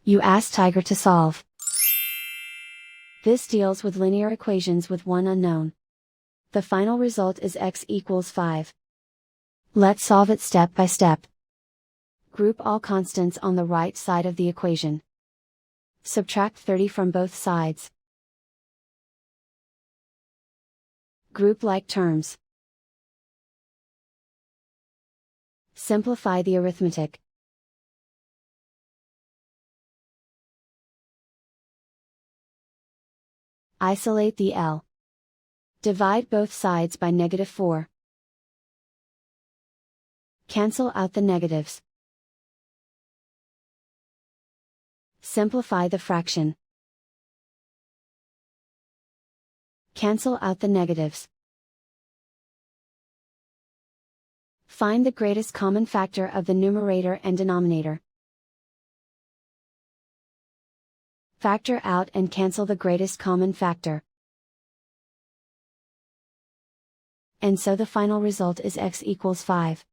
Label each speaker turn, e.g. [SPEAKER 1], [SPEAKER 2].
[SPEAKER 1] You ask Tiger to solve. This deals with linear equations with one unknown. The final result is x equals 5. Let's solve it step by step. Group all constants on the right side of the equation. Subtract 30 from both sides. Group like terms. Simplify the arithmetic. Isolate the L. Divide both sides by -4. Cancel out the negatives. Simplify the fraction. Cancel out the negatives. Find the greatest common factor of the numerator and denominator. Factor out and cancel the greatest common factor. And so the final result is x equals 5.